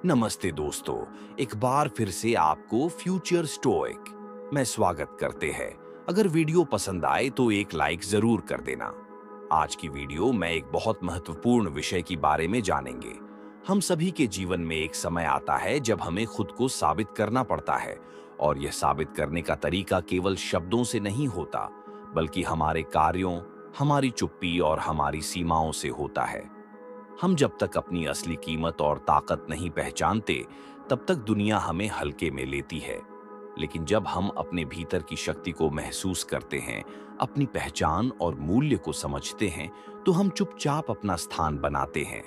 नमस्ते दोस्तों, एक बार फिर से आपको फ्यूचर स्टोइक में स्वागत करते हैं। अगर वीडियो पसंद आए तो एक लाइक जरूर कर देना। आज की वीडियो में एक बहुत महत्वपूर्ण विषय के बारे में जानेंगे। हम सभी के जीवन में एक समय आता है जब हमें खुद को साबित करना पड़ता है, और यह साबित करने का तरीका केवल शब्दों से नहीं होता, बल्कि हमारे कार्यों, हमारी चुप्पी और हमारी सीमाओं से होता है। हम जब तक अपनी असली कीमत और ताकत नहीं पहचानते, तब तक दुनिया हमें हल्के में लेती है। लेकिन जब हम अपने भीतर की शक्ति को महसूस करते हैं, अपनी पहचान और मूल्य को समझते हैं, तो हम चुपचाप अपना स्थान बनाते हैं।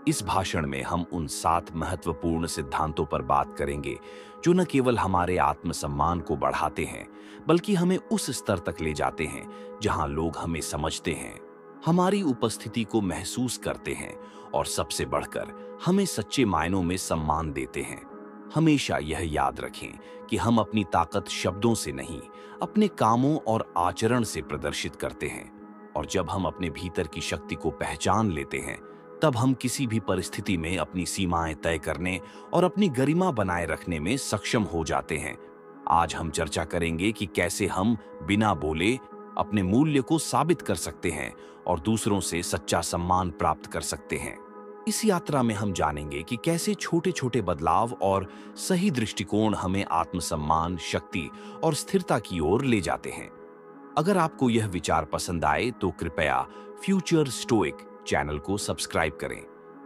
इस भाषण में हम उन 7 महत्वपूर्ण सिद्धांतों पर बात करेंगे जो न केवल हमारे आत्मसम्मान को बढ़ाते हैं, बल्कि हमें उस स्तर तक ले जाते हैं जहां लोग हमें समझते हैं, हमारी उपस्थिति को महसूस करते हैं और सबसे बढ़कर हमें सच्चे मायनों में सम्मान देते हैं। हमेशा यह याद रखें कि हम अपनी ताकत शब्दों से नहीं, अपने कामों और आचरण से प्रदर्शित करते हैं। और जब हम अपने भीतर की शक्ति को पहचान लेते हैं, तब हम किसी भी परिस्थिति में अपनी सीमाएं तय करने और अपनी गरिमा बनाए रखने में सक्षम हो जाते हैं। आज हम चर्चा करेंगे कि कैसे हम बिना बोले अपने मूल्य को साबित कर सकते हैं और दूसरों से सच्चा सम्मान प्राप्त कर सकते हैं। इस यात्रा में हम जानेंगे कि कैसे छोटे छोटे बदलाव और सही दृष्टिकोण हमें आत्मसम्मान, शक्ति और स्थिरता की ओर ले जाते हैं। अगर आपको यह विचार पसंद आए तो कृपया फ्यूचर स्टोइक चैनल को सब्सक्राइब करें,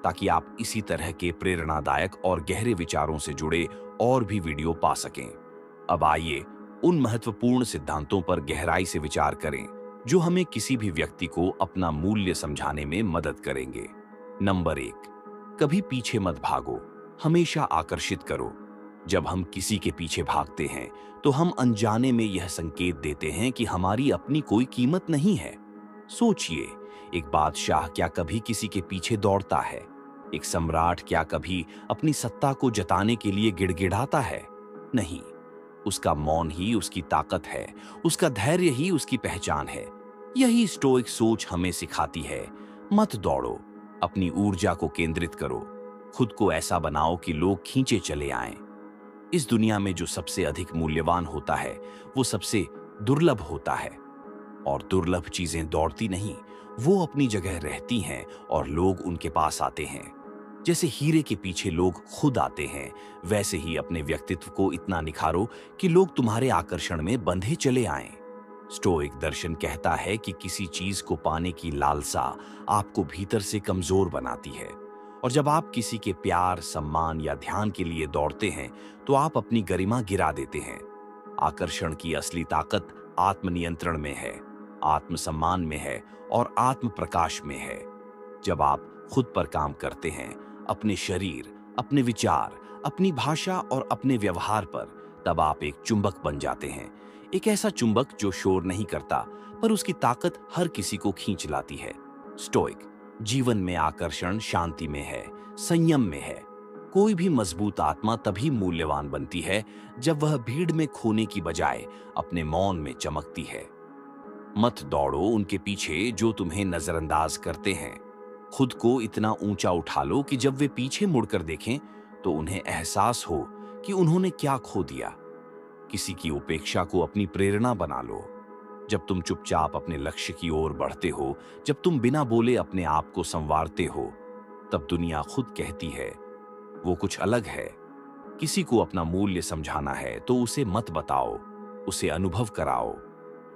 ताकि आप इसी तरह के प्रेरणादायक और गहरे विचारों से जुड़े और भी वीडियो पा सकें। अब आइए उन महत्वपूर्ण सिद्धांतों पर गहराई से विचार करें जो हमें किसी भी व्यक्ति को अपना मूल्य समझाने में मदद करेंगे। नंबर 1, कभी पीछे मत भागो, हमेशा आकर्षित करो। जब हम किसी के पीछे भागते हैं तो हम अनजाने में यह संकेत देते हैं कि हमारी अपनी कोई कीमत नहीं है। सोचिए, एक बादशाह क्या कभी किसी के पीछे दौड़ता है? एक सम्राट क्या कभी अपनी सत्ता को जताने के लिए गिड़गिड़ाता है? नहीं, उसका मौन ही उसकी ताकत है, उसका धैर्य ही उसकी पहचान है। यही स्टोइक सोच हमें सिखाती है, मत दौड़ो, अपनी ऊर्जा को केंद्रित करो, खुद को ऐसा बनाओ कि लोग खींचे चले आएं। इस दुनिया में जो सबसे अधिक मूल्यवान होता है, वो सबसे दुर्लभ होता है। और दुर्लभ चीजें दौड़ती नहीं, वो अपनी जगह रहती हैं और लोग उनके पास आते हैं। जैसे हीरे के पीछे लोग खुद आते हैं, वैसे ही अपने व्यक्तित्व को इतना निखारो कि लोग तुम्हारे आकर्षण में बंधे चले आएं। स्टोइक दर्शन कहता है कि किसी चीज को पाने की लालसा आपको भीतर से कमजोर बनाती है, और जब आप किसी के प्यार, सम्मान या ध्यान के लिए दौड़ते हैं तो आप अपनी गरिमा गिरा देते हैं। आकर्षण की असली ताकत आत्मनियंत्रण में है, आत्मसम्मान में है और आत्म प्रकाश में है। जब आप खुद पर काम करते हैं, अपने शरीर, अपने विचार, अपनी भाषा और अपने व्यवहार पर, तब आप एक चुंबक बन जाते हैं। एक ऐसा चुंबक जो शोर नहीं करता, पर उसकी ताकत हर किसी को खींच लाती है। स्टोइक जीवन में आकर्षण शांति में है, संयम में है। कोई भी मजबूत आत्मा तभी मूल्यवान बनती है जब वह भीड़ में खोने की बजाय अपने मौन में चमकती है। मत दौड़ो उनके पीछे जो तुम्हें नजरअंदाज करते हैं। खुद को इतना ऊंचा उठा लो कि जब वे पीछे मुड़कर देखें तो उन्हें एहसास हो कि उन्होंने क्या खो दिया। किसी की उपेक्षा को अपनी प्रेरणा बना लो। जब तुम चुपचाप अपने लक्ष्य की ओर बढ़ते हो, जब तुम बिना बोले अपने आप को संवारते हो, तब दुनिया खुद कहती है वो कुछ अलग है। किसी को अपना मूल्य समझाना है तो उसे मत बताओ, उसे अनुभव कराओ।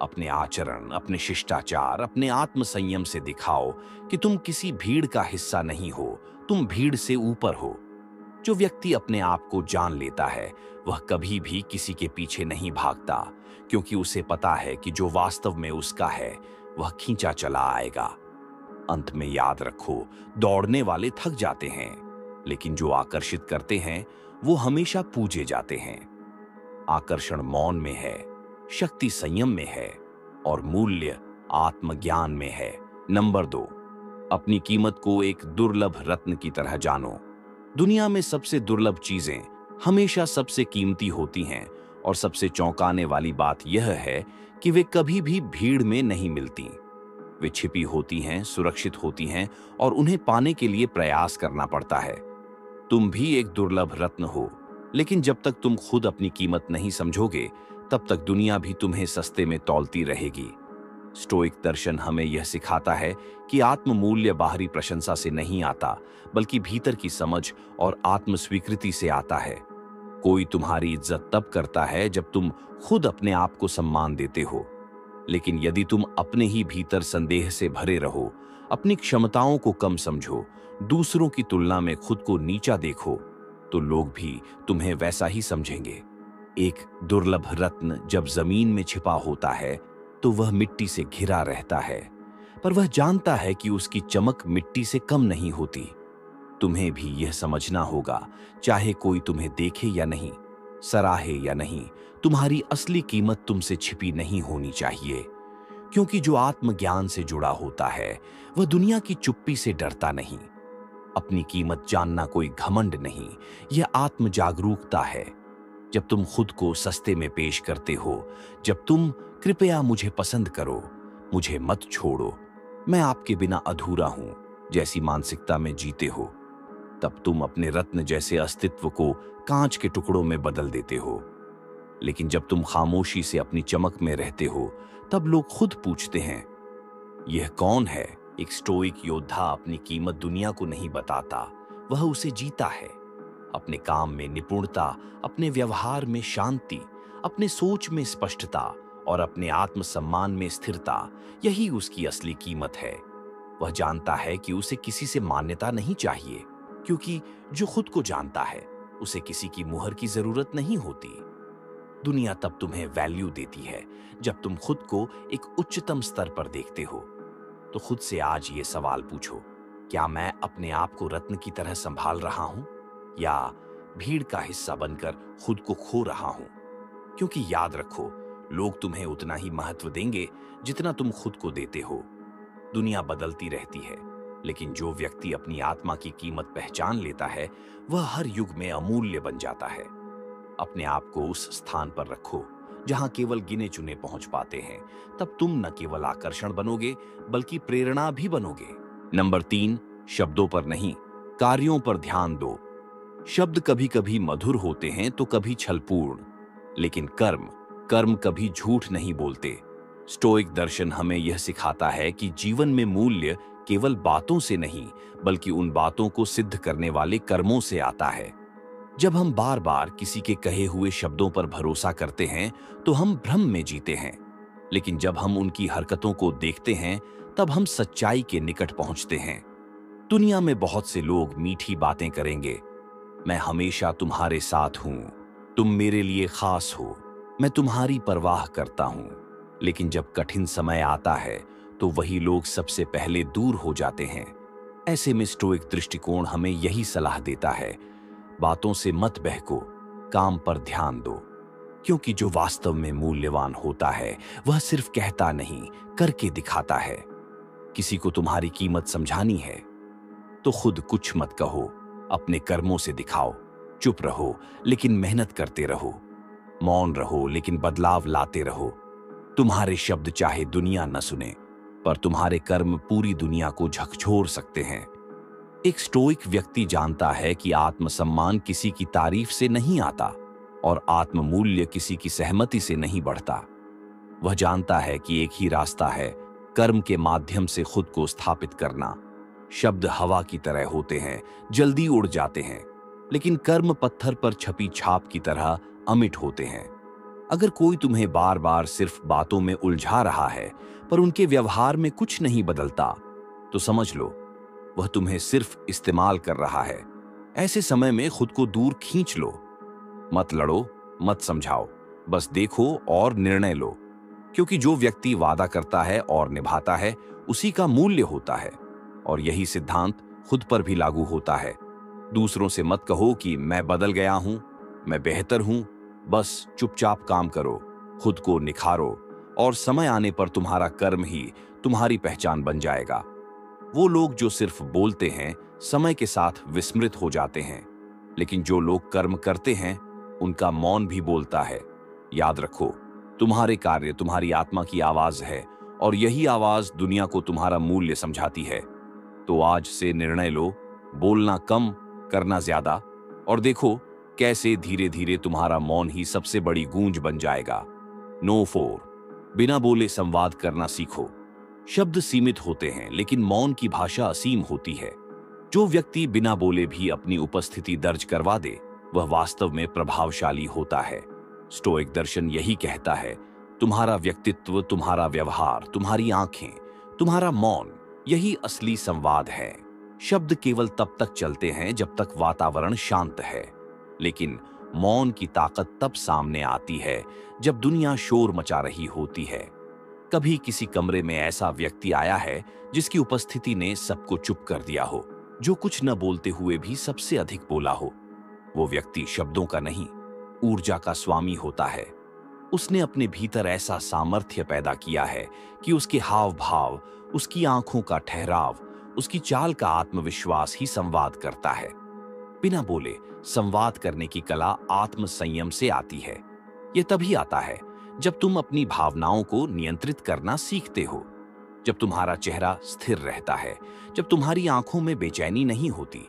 अपने आचरण, अपने शिष्टाचार, अपने आत्मसंयम से दिखाओ कि तुम किसी भीड़ का हिस्सा नहीं हो, तुम भीड़ से ऊपर हो। जो व्यक्ति अपने आप को जान लेता है, वह कभी भी किसी के पीछे नहीं भागता, क्योंकि उसे पता है कि जो वास्तव में उसका है, वह खींचा चला आएगा। अंत में याद रखो, दौड़ने वाले थक जाते हैं, लेकिन जो आकर्षित करते हैं, वो हमेशा पूजे जाते हैं। आकर्षण मौन में है, शक्ति संयम में है और मूल्य आत्मज्ञान में है। नंबर 2, अपनी कीमत को एक दुर्लभ रत्न की तरह जानो। दुनिया में सबसे दुर्लभ चीजें हमेशा सबसे कीमती होती हैं, और सबसे चौंकाने वाली बात यह है कि वे कभी भी भीड़ में नहीं मिलती। वे छिपी होती हैं, सुरक्षित होती हैं और उन्हें पाने के लिए प्रयास करना पड़ता है। तुम भी एक दुर्लभ रत्न हो, लेकिन जब तक तुम खुद अपनी कीमत नहीं समझोगे, तब तक दुनिया भी तुम्हें सस्ते में तौलती रहेगी। स्टोइक दर्शन हमें यह सिखाता है कि आत्म मूल्य बाहरी प्रशंसा से नहीं आता, बल्कि भीतर की समझ और आत्म स्वीकृति से आता है। कोई तुम्हारी इज्जत तब करता है जब तुम खुद अपने आप को सम्मान देते हो, लेकिन यदि तुम अपने ही भीतर संदेह से भरे रहो, अपनी क्षमताओं को कम समझो, दूसरों की तुलना में खुद को नीचा देखो, तो लोग भी तुम्हें वैसा ही समझेंगे। एक दुर्लभ रत्न जब जमीन में छिपा होता है तो वह मिट्टी से घिरा रहता है, पर वह जानता है कि उसकी चमक मिट्टी से कम नहीं होती। तुम्हें भी यह समझना होगा, चाहे कोई तुम्हें देखे या नहीं, सराहे या नहीं, तुम्हारी असली कीमत तुमसे छिपी नहीं होनी चाहिए। क्योंकि जो आत्मज्ञान से जुड़ा होता है वह दुनिया की चुप्पी से डरता नहीं। अपनी कीमत जानना कोई घमंड नहीं, यह आत्म जागरूकता है। जब तुम खुद को सस्ते में पेश करते हो, जब तुम कृपया मुझे पसंद करो, मुझे मत छोड़ो, मैं आपके बिना अधूरा हूं जैसी मानसिकता में जीते हो, तब तुम अपने रत्न जैसे अस्तित्व को कांच के टुकड़ों में बदल देते हो। लेकिन जब तुम खामोशी से अपनी चमक में रहते हो, तब लोग खुद पूछते हैं, यह कौन है? एक स्टोइक योद्धा अपनी कीमत दुनिया को नहीं बताता, वह उसे जीता है। अपने काम में निपुणता, अपने व्यवहार में शांति, अपने सोच में स्पष्टता और अपने आत्मसम्मान में स्थिरता, यही उसकी असली कीमत है। वह जानता है कि उसे किसी से मान्यता नहीं चाहिए, क्योंकि जो खुद को जानता है उसे किसी की मुहर की जरूरत नहीं होती। दुनिया तब तुम्हें वैल्यू देती है जब तुम खुद को एक उच्चतम स्तर पर देखते हो। तो खुद से आज ये सवाल पूछो, क्या मैं अपने आप को रत्न की तरह संभाल रहा हूं, या भीड़ का हिस्सा बनकर खुद को खो रहा हूं? क्योंकि याद रखो, लोग तुम्हें उतना ही महत्व देंगे जितना तुम खुद को देते हो। दुनिया बदलती रहती है, लेकिन जो व्यक्ति अपनी आत्मा की कीमत पहचान लेता है वह हर युग में अमूल्य बन जाता है। अपने आप को उस स्थान पर रखो जहां केवल गिने चुने पहुंच पाते हैं, तब तुम न केवल आकर्षण बनोगे बल्कि प्रेरणा भी बनोगे। नंबर 3, शब्दों पर नहीं, कार्यों पर ध्यान दो। शब्द कभी कभी मधुर होते हैं तो कभी छलपूर्ण, लेकिन कर्म कभी झूठ नहीं बोलते। स्टोइक दर्शन हमें यह सिखाता है कि जीवन में मूल्य केवल बातों से नहीं, बल्कि उन बातों को सिद्ध करने वाले कर्मों से आता है। जब हम बार बार किसी के कहे हुए शब्दों पर भरोसा करते हैं तो हम भ्रम में जीते हैं, लेकिन जब हम उनकी हरकतों को देखते हैं तब हम सच्चाई के निकट पहुंचते हैं। दुनिया में बहुत से लोग मीठी बातें करेंगे, मैं हमेशा तुम्हारे साथ हूं, तुम मेरे लिए खास हो, मैं तुम्हारी परवाह करता हूं, लेकिन जब कठिन समय आता है तो वही लोग सबसे पहले दूर हो जाते हैं। ऐसे में स्टोइक दृष्टिकोण हमें यही सलाह देता है, बातों से मत बहको, काम पर ध्यान दो, क्योंकि जो वास्तव में मूल्यवान होता है वह सिर्फ कहता नहीं, करके दिखाता है। किसी को तुम्हारी कीमत समझानी है तो खुद कुछ मत कहो, अपने कर्मों से दिखाओ। चुप रहो लेकिन मेहनत करते रहो, मौन रहो लेकिन बदलाव लाते रहो। तुम्हारे शब्द चाहे दुनिया न सुने, पर तुम्हारे कर्म पूरी दुनिया को झकझोर सकते हैं। एक स्टोइक व्यक्ति जानता है कि आत्मसम्मान किसी की तारीफ से नहीं आता और आत्ममूल्य किसी की सहमति से नहीं बढ़ता। वह जानता है कि एक ही रास्ता है, कर्म के माध्यम से खुद को स्थापित करना। शब्द हवा की तरह होते हैं, जल्दी उड़ जाते हैं, लेकिन कर्म पत्थर पर छपी छाप की तरह अमिट होते हैं। अगर कोई तुम्हें बार बार सिर्फ बातों में उलझा रहा है पर उनके व्यवहार में कुछ नहीं बदलता, तो समझ लो वह तुम्हें सिर्फ इस्तेमाल कर रहा है। ऐसे समय में खुद को दूर खींच लो। मत लड़ो, मत समझाओ, बस देखो और निर्णय लो, क्योंकि जो व्यक्ति वादा करता है और निभाता है उसी का मूल्य होता है। और यही सिद्धांत खुद पर भी लागू होता है। दूसरों से मत कहो कि मैं बदल गया हूं, मैं बेहतर हूं। बस चुपचाप काम करो, खुद को निखारो, और समय आने पर तुम्हारा कर्म ही तुम्हारी पहचान बन जाएगा। वो लोग जो सिर्फ बोलते हैं समय के साथ विस्मृत हो जाते हैं, लेकिन जो लोग कर्म करते हैं उनका मौन भी बोलता है। याद रखो, तुम्हारे कार्य तुम्हारी आत्मा की आवाज है और यही आवाज दुनिया को तुम्हारा मूल्य समझाती है। तो आज से निर्णय लो, बोलना कम करना ज्यादा, और देखो कैसे धीरे धीरे तुम्हारा मौन ही सबसे बड़ी गूंज बन जाएगा। नो 4, बिना बोले संवाद करना सीखो। शब्द सीमित होते हैं लेकिन मौन की भाषा असीम होती है। जो व्यक्ति बिना बोले भी अपनी उपस्थिति दर्ज करवा दे, वह वास्तव में प्रभावशाली होता है। स्टोइक दर्शन यही कहता है, तुम्हारा व्यक्तित्व, तुम्हारा व्यवहार, तुम्हारी आंखें, तुम्हारा मौन, यही असली संवाद है। शब्द केवल तब तक चलते हैं जब तक वातावरण शांत है, लेकिन मौन की ताकत तब सामने आती है जब दुनिया शोर मचा रही होती है। कभी किसी कमरे में ऐसा व्यक्ति आया है जिसकी उपस्थिति ने सबको चुप कर दिया हो, जो कुछ न बोलते हुए भी सबसे अधिक बोला हो। वो व्यक्ति शब्दों का नहीं, ऊर्जा का स्वामी होता है। उसने अपने भीतर ऐसा सामर्थ्य पैदा किया है कि उसके हाव भाव, उसकी आंखों का ठहराव, उसकी चाल का आत्मविश्वास ही संवाद करता है। बिना बोले संवाद करने की कला आत्म संयम से आती है। यह तभी आता है जब तुम अपनी भावनाओं को नियंत्रित करना सीखते हो, जब तुम्हारा चेहरा स्थिर रहता है, जब तुम्हारी आंखों में बेचैनी नहीं होती,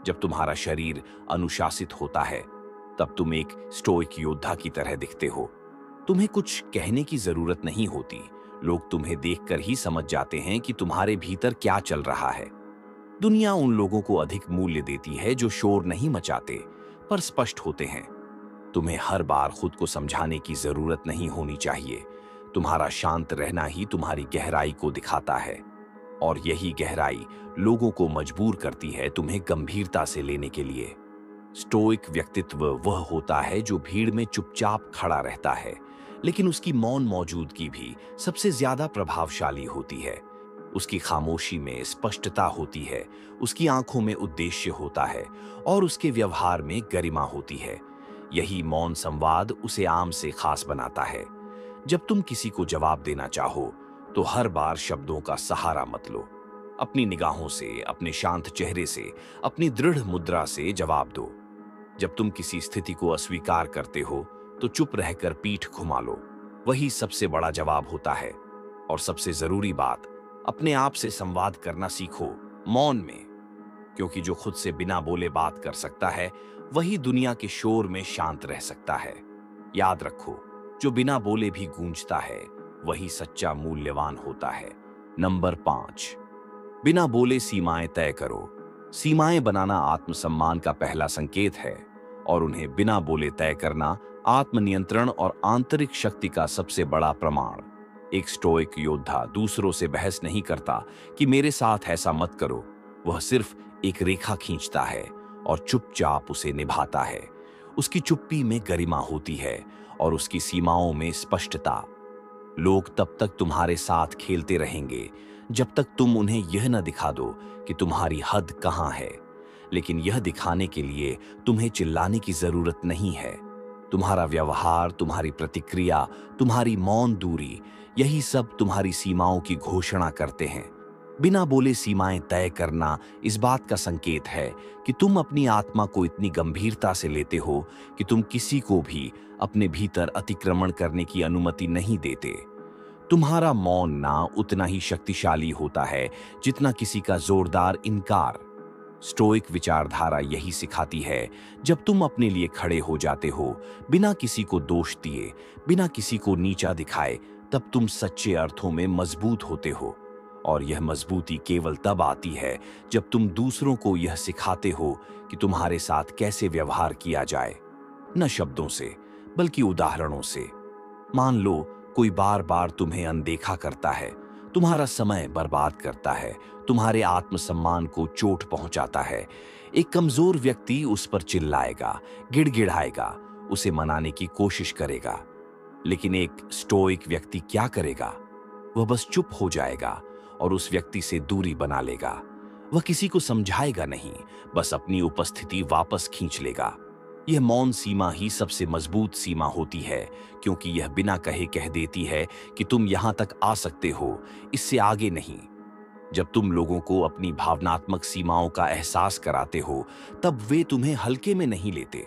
जब तुम्हारा शरीर अनुशासित होता है, तब तुम एक स्टोइक योद्धा की तरह दिखते हो। तुम्हें कुछ कहने की जरूरत नहीं होती, लोग तुम्हें देखकर ही समझ जाते हैं कि तुम्हारे भीतर क्या चल रहा है। दुनिया उन लोगों को अधिक मूल्य देती है जो शोर नहीं मचाते पर स्पष्ट होते हैं। तुम्हें हर बार खुद को समझाने की जरूरत नहीं होनी चाहिए। तुम्हारा शांत रहना ही तुम्हारी गहराई को दिखाता है, और यही गहराई लोगों को मजबूर करती है तुम्हें गंभीरता से लेने के लिए। स्टोइक व्यक्तित्व वह होता है जो भीड़ में चुपचाप खड़ा रहता है, लेकिन उसकी मौन मौजूदगी भी सबसे ज्यादा प्रभावशाली होती है। उसकी खामोशी में स्पष्टता होती है, उसकी आंखों में उद्देश्य होता है और उसके व्यवहार में गरिमा होती है। यही मौन संवाद उसे आम से खास बनाता है। जब तुम किसी को जवाब देना चाहो तो हर बार शब्दों का सहारा मत लो। अपनी निगाहों से, अपने शांत चेहरे से, अपनी दृढ़ मुद्रा से जवाब दो। जब तुम किसी स्थिति को अस्वीकार करते हो तो चुप रहकर पीठ घुमा लो। वही सबसे बड़ा जवाब होता है। और सबसे जरूरी बात, अपने आप से संवाद करना सीखो मौन में, क्योंकि जो खुद से बिना बोले बात कर सकता है वही दुनिया के शोर में शांत रह सकता है। याद रखो, जो बिना बोले भी गूंजता है वही सच्चा मूल्यवान होता है। नंबर 5, बिना बोले सीमाएं तय करो। सीमाएं बनाना आत्मसम्मान का पहला संकेत है, और उन्हें बिना बोले तय करना आत्मनियंत्रण और आंतरिक शक्ति का सबसे बड़ा प्रमाण। एक स्टोइक योद्धा दूसरों से बहस नहीं करता कि मेरे साथ ऐसा मत करो। वह सिर्फ एक रेखा खींचता है और चुपचाप उसे निभाता है। उसकी चुप्पी में गरिमा होती है और उसकी सीमाओं में स्पष्टता। लोग तब तक तुम्हारे साथ खेलते रहेंगे जब तक तुम उन्हें यह न दिखा दो कि तुम्हारी हद कहां है। लेकिन यह दिखाने के लिए तुम्हें चिल्लाने की जरूरत नहीं है। तुम्हारा व्यवहार, तुम्हारी प्रतिक्रिया, तुम्हारी मौन दूरी, यही सब तुम्हारी सीमाओं की घोषणा करते हैं। बिना बोले सीमाएं तय करना इस बात का संकेत है कि तुम अपनी आत्मा को इतनी गंभीरता से लेते हो कि तुम किसी को भी अपने भीतर अतिक्रमण करने की अनुमति नहीं देते। तुम्हारा मौन ना उतना ही शक्तिशाली होता है जितना किसी का जोरदार इनकार। स्टोइक विचारधारा यही सिखाती है, जब तुम अपने लिए खड़े हो जाते हो बिना किसी को दोष दिए, बिना किसी को नीचा दिखाए, तब तुम सच्चे अर्थों में मजबूत होते हो। और यह मजबूती केवल तब आती है जब तुम दूसरों को यह सिखाते हो कि तुम्हारे साथ कैसे व्यवहार किया जाए, न शब्दों से बल्कि उदाहरणों से। मान लो कोई बार बार तुम्हें अनदेखा करता है, तुम्हारा समय बर्बाद करता है, तुम्हारे आत्मसम्मान को चोट पहुंचाता है। एक कमजोर व्यक्ति उस पर चिल्लाएगा, गिड़गिड़ाएगा, उसे मनाने की कोशिश करेगा। लेकिन एक स्टोइक व्यक्ति क्या करेगा? वह बस चुप हो जाएगा और उस व्यक्ति से दूरी बना लेगा। वह किसी को समझाएगा नहीं, बस अपनी उपस्थिति वापस खींच लेगा। यह मौन सीमा ही सबसे मजबूत सीमा होती है, क्योंकि यह बिना कहे कह देती है कि तुम यहां तक आ सकते हो, इससे आगे नहीं। जब तुम लोगों को अपनी भावनात्मक सीमाओं का एहसास कराते हो, तब वे तुम्हें हल्के में नहीं लेते।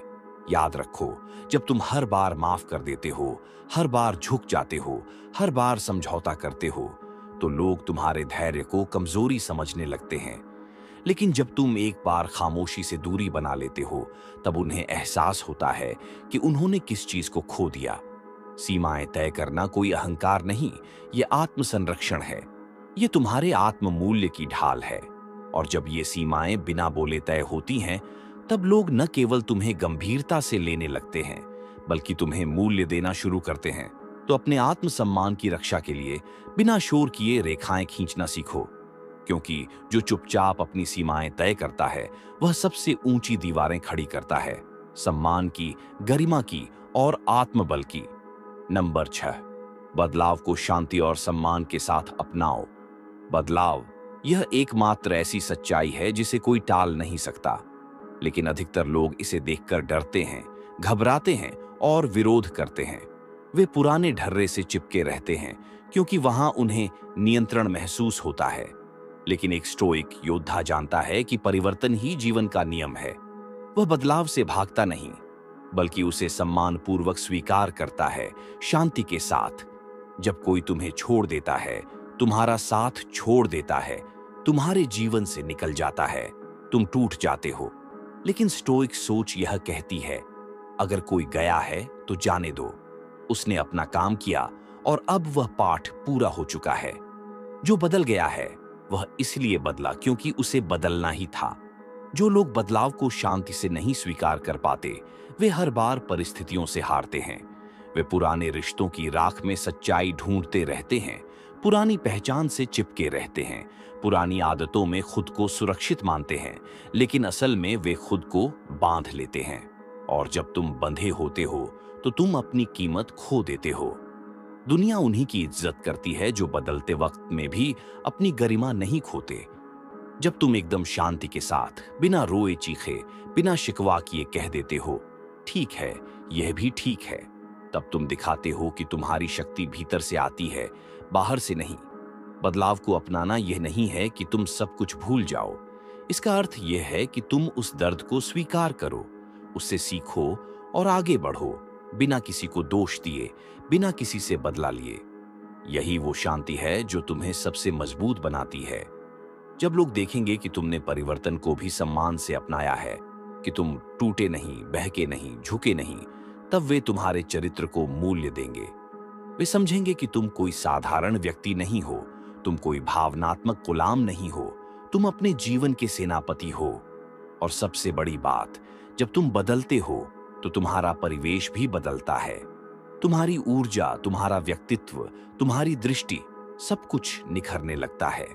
याद रखो, जब तुम हर बार माफ कर देते हो, हर बार झुक जाते हो, हर बार समझौता करते हो, तो लोग तुम्हारे धैर्य को कमजोरी समझने लगते हैं। लेकिन जब तुम एक बार खामोशी से दूरी बना लेते हो, तब उन्हें एहसास होता है कि उन्होंने किस चीज को खो दिया। सीमाएं तय करना कोई अहंकार नहीं, ये आत्मसंरक्षण है। ये तुम्हारे आत्म मूल्य की ढाल है। और जब ये सीमाएं बिना बोले तय होती हैं, तब लोग न केवल तुम्हें गंभीरता से लेने लगते हैं, बल्कि तुम्हें मूल्य देना शुरू करते हैं। तो अपने आत्मसम्मान की रक्षा के लिए बिना शोर किए रेखाएं खींचना सीखो, क्योंकि जो चुपचाप अपनी सीमाएं तय करता है, वह सबसे ऊंची दीवारें खड़ी करता है, सम्मान की, गरिमा की और आत्मबल की। नंबर 6, बदलाव को शांति और सम्मान के साथ अपनाओ। बदलाव यह एकमात्र ऐसी सच्चाई है जिसे कोई टाल नहीं सकता, लेकिन अधिकतर लोग इसे देखकर डरते हैं, घबराते हैं और विरोध करते हैं। वे पुराने ढर्रे से चिपके रहते हैं, क्योंकि वहां उन्हें नियंत्रण महसूस होता है। लेकिन एक स्टोइक योद्धा जानता है कि परिवर्तन ही जीवन का नियम है। वह बदलाव से भागता नहीं, बल्कि उसे सम्मानपूर्वक स्वीकार करता है, शांति के साथ। जब कोई तुम्हें छोड़ देता है, तुम्हारा साथ छोड़ देता है, तुम्हारे जीवन से निकल जाता है, तुम टूट जाते हो। लेकिन स्टोइक सोच यह कहती है, अगर कोई गया है तो जाने दो। उसने अपना काम किया और अब वह पाठ पूरा हो चुका है। जो बदल गया है वह इसलिए बदला क्योंकि उसे बदलना ही था। जो लोग बदलाव को शांति से नहीं स्वीकार कर पाते, वे हर बार परिस्थितियों से हारते हैं। वे पुराने रिश्तों की राख में सच्चाई ढूंढते रहते हैं, पुरानी पहचान से चिपके रहते हैं, पुरानी आदतों में खुद को सुरक्षित मानते हैं, लेकिन असल में वे खुद को बांध लेते हैं। और जब तुम बंधे होते हो, तो तुम अपनी कीमत खो देते हो। दुनिया उन्हीं की इज्जत करती है जो बदलते वक्त में भी अपनी गरिमा नहीं खोते। जब तुम एकदम शांति के साथ, बिना रोए चीखे, बिना शिकवा किए कह देते हो, ठीक है, यह भी ठीक है, तब तुम दिखाते हो कि तुम्हारी शक्ति भीतर से आती है, बाहर से नहीं। बदलाव को अपनाना यह नहीं है कि तुम सब कुछ भूल जाओ। इसका अर्थ यह है कि तुम उस दर्द को स्वीकार करो, उससे सीखो और आगे बढ़ो, बिना किसी को दोष दिए, बिना किसी से बदला लिए। यही वो शांति है जो तुम्हें सबसे मजबूत बनाती है। जब लोग देखेंगे कि तुमने परिवर्तन को भी सम्मान से अपनाया है, कि तुम टूटे नहीं, बहके नहीं, झुके नहीं, तब वे तुम्हारे चरित्र को मूल्य देंगे। वे समझेंगे कि तुम कोई साधारण व्यक्ति नहीं हो, तुम कोई भावनात्मक गुलाम नहीं हो, तुम अपने जीवन के सेनापति हो। और सबसे बड़ी बात, जब तुम बदलते हो तो तुम्हारा परिवेश भी बदलता है। तुम्हारी ऊर्जा, तुम्हारा व्यक्तित्व, तुम्हारी दृष्टि, सब कुछ निखरने लगता है।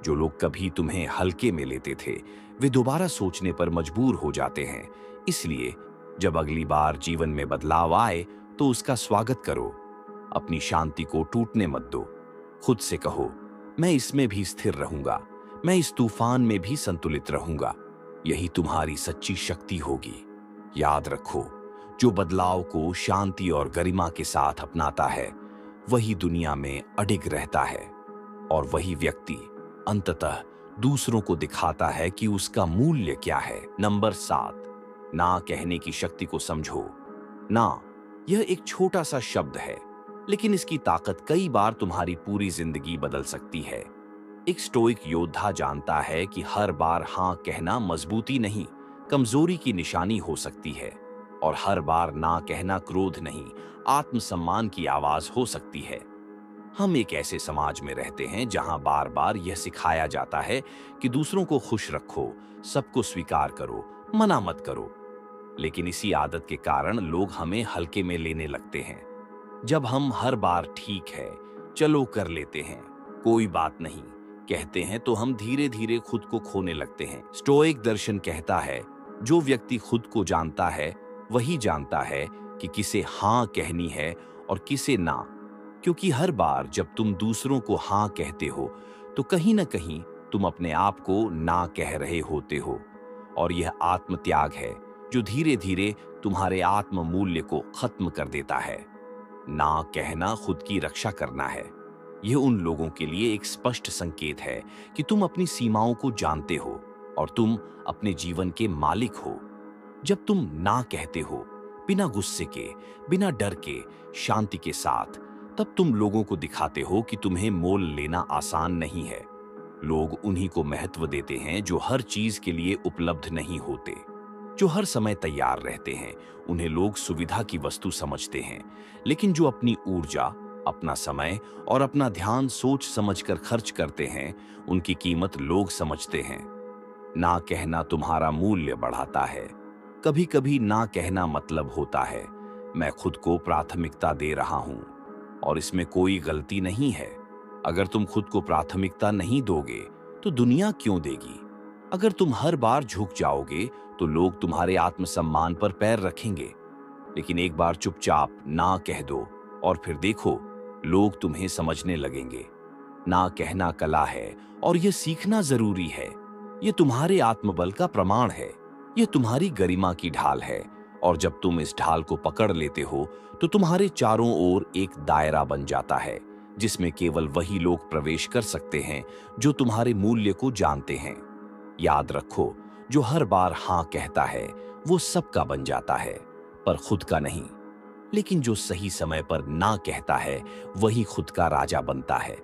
जो लोग कभी तुम्हें हल्के में लेते थे, वे दोबारा सोचने पर मजबूर हो जाते हैं। इसलिए जब अगली बार जीवन में बदलाव आए तो उसका स्वागत करो। अपनी शांति को टूटने मत दो। खुद से कहो, मैं इसमें भी स्थिर रहूंगा, मैं इस तूफान में भी संतुलित रहूंगा। यही तुम्हारी सच्ची शक्ति होगी। याद रखो, जो बदलाव को शांति और गरिमा के साथ अपनाता है, वही दुनिया में अडिग रहता है। और वही व्यक्ति अंततः दूसरों को दिखाता है कि उसका मूल्य क्या है। नंबर 7, ना कहने की शक्ति को समझो। ना, यह एक छोटा सा शब्द है, लेकिन इसकी ताकत कई बार तुम्हारी पूरी जिंदगी बदल सकती है। एक स्टोइक योद्धा जानता है कि हर बार हाँ कहना मजबूती नहीं, कमजोरी की निशानी हो सकती है। और हर बार ना कहना क्रोध नहीं, आत्मसम्मान की आवाज हो सकती है। हम एक ऐसे समाज में रहते हैं जहां बार बार यह सिखाया जाता है कि दूसरों को खुश रखो, सबको स्वीकार करो, मना मत करो। लेकिन इसी आदत के कारण लोग हमें हल्के में लेने लगते हैं। जब हम हर बार ठीक है, चलो कर लेते हैं, कोई बात नहीं कहते हैं, तो हम धीरे धीरे खुद को खोने लगते हैं। स्टोइक दर्शन कहता है, जो व्यक्ति खुद को जानता है वही जानता है कि किसे हाँ कहनी है और किसे ना। क्योंकि हर बार जब तुम दूसरों को हाँ कहते हो, तो कहीं ना कहीं तुम अपने आप को ना कह रहे होते हो। और यह आत्मत्याग है जो धीरे धीरे तुम्हारे आत्म मूल्य को खत्म कर देता है। ना कहना खुद की रक्षा करना है। यह उन लोगों के लिए एक स्पष्ट संकेत है कि तुम अपनी सीमाओं को जानते हो और तुम अपने जीवन के मालिक हो। जब तुम ना कहते हो, बिना गुस्से के, बिना डर के, शांति के साथ, तब तुम लोगों को दिखाते हो कि तुम्हें मोल लेना आसान नहीं है। लोग उन्हीं को महत्व देते हैं जो हर चीज के लिए उपलब्ध नहीं होते, जो हर समय तैयार रहते हैं। उन्हें लोग सुविधा की वस्तु समझते हैं, लेकिन जो अपनी ऊर्जा, अपना समय और अपना ध्यान सोच समझकर खर्च करते हैं, उनकी कीमत लोग समझते हैं। ना कहना तुम्हारा मूल्य बढ़ाता है। कभी कभी ना कहना मतलब होता है, मैं खुद को प्राथमिकता दे रहा हूं और इसमें कोई गलती नहीं है। अगर तुम खुद को प्राथमिकता नहीं दोगे तो दुनिया क्यों देगी? अगर तुम हर बार झुक जाओगे तो लोग तुम्हारे आत्मसम्मान पर पैर रखेंगे। लेकिन एक बार चुपचाप ना कह दो और फिर देखो, लोग तुम्हें समझने लगेंगे। ना कहना कला है और यह सीखना जरूरी है। यह तुम्हारे आत्मबल का प्रमाण है। यह तुम्हारी गरिमा की ढाल है। और जब तुम इस ढाल को पकड़ लेते हो तो तुम्हारे चारों ओर एक दायरा बन जाता है, जिसमें केवल वही लोग प्रवेश कर सकते हैं जो तुम्हारे मूल्य को जानते हैं। याद रखो, जो हर बार हां कहता है वो सबका बन जाता है, पर खुद का नहीं। लेकिन जो सही समय पर ना कहता है वही खुद का राजा बनता है।